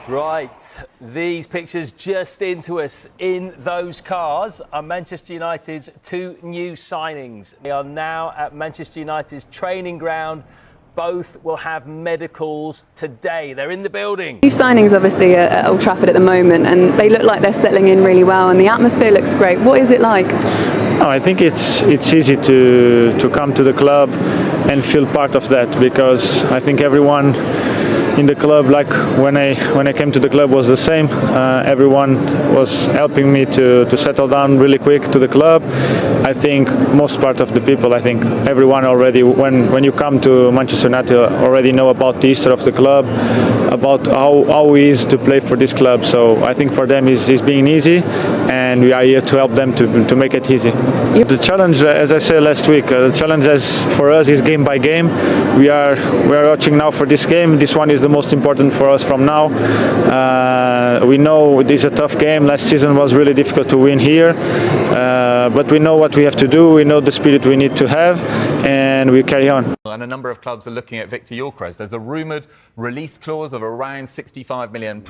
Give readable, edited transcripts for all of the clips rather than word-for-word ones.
Right, these pictures just into us in those cars are Manchester United's two new signings. They are now at Manchester United's training ground. Both will have medicals today. They're in the building. New signings obviously at Old Trafford at the moment, and they look like they're settling in really well and the atmosphere looks great. What is it like? No, I think it's easy to come to the club and feel part of that, because I think everyone in the club, like when I came to the club, was the same. Everyone was helping me to settle down really quick to the club. I think most part of the people, I think everyone already, when you come to Manchester United, already know about the history of the club, about how it is to play for this club. So I think for them it's being easy, and we are here to help them to make it easy. Yep. The challenge, as I said last week, the challenge for us is game by game. We are watching now for this game. This one is the most important for us from now. We know it is a tough game. Last season was really difficult to win here, but we know what we have to do. We know the spirit we need to have, and we carry on. And a number of clubs are looking at Victor Gyökeres. There's a rumoured release clause of around £65 million,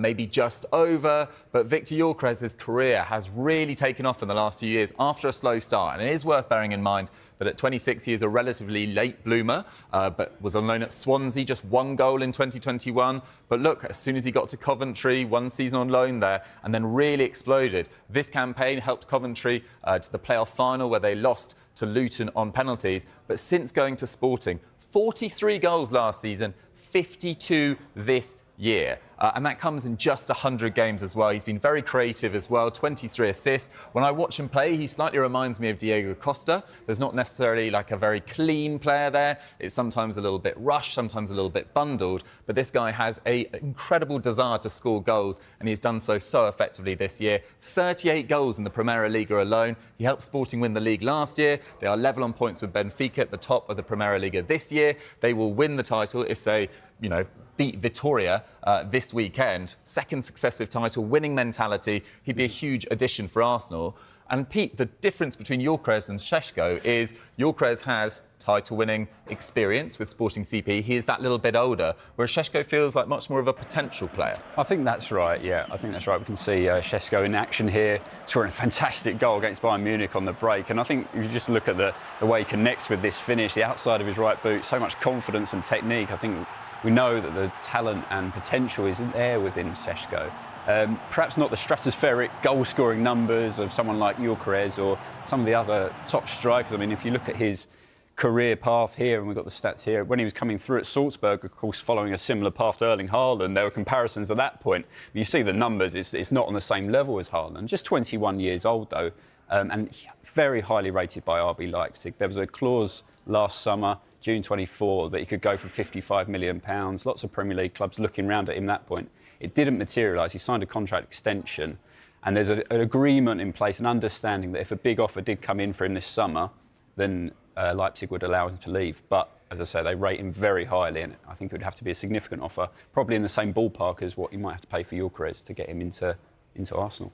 maybe just over. But Victor Gyökeres' career has really taken off in the last few years after a slow start. And it is worth bearing in mind that at 26 he is a relatively late bloomer, but was on loan at Swansea, just one goal in 2021. But look, as soon as he got to Coventry, one season on loan there, and then really exploded. This campaign helped Coventry to the playoff final, where they lost to Luton on penalties. But since going to Sporting, 43 goals last season, 52 this year. And that comes in just 100 games as well. He's been very creative as well, 23 assists. When I watch him play, he slightly reminds me of Diego Costa. There's not necessarily like a very clean player there. It's sometimes a little bit rushed, sometimes a little bit bundled. But this guy has an incredible desire to score goals, and he's done so effectively this year. 38 goals in the Premier League alone. He helped Sporting win the league last year. They are level on points with Benfica at the top of the Premier League this year. They will win the title if they, beat Vitoria this weekend. Second successive title, winning mentality. He'd be a huge addition for Arsenal. And Pete, the difference between Gyökeres and Šeško is Gyökeres has title-winning experience with Sporting CP. He is that little bit older, whereas Šeško feels like much more of a potential player. I think that's right, yeah. I think that's right. We can see Šeško in action here, scoring a fantastic goal against Bayern Munich on the break. And I think if you just look at the way he connects with this finish, the outside of his right boot, so much confidence and technique. I think we know that the talent and potential is there within Šeško. Perhaps not the stratospheric goal-scoring numbers of someone like Gyökeres or some of the other top strikers. I mean, if you look at his career path here, and we've got the stats here, when he was coming through at Salzburg, of course, following a similar path to Erling Haaland, there were comparisons at that point. But you see the numbers, it's not on the same level as Haaland. Just 21 years old, though, and very highly rated by RB Leipzig. There was a clause last summer, June 24, that he could go for £55 million. Lots of Premier League clubs looking round at him at that point. It didn't materialise. He signed a contract extension, and there's an agreement in place, an understanding that if a big offer did come in for him this summer, then Leipzig would allow him to leave. But as I say, they rate him very highly, and I think it would have to be a significant offer, probably in the same ballpark as what you might have to pay for Gyökeres to get him into Arsenal.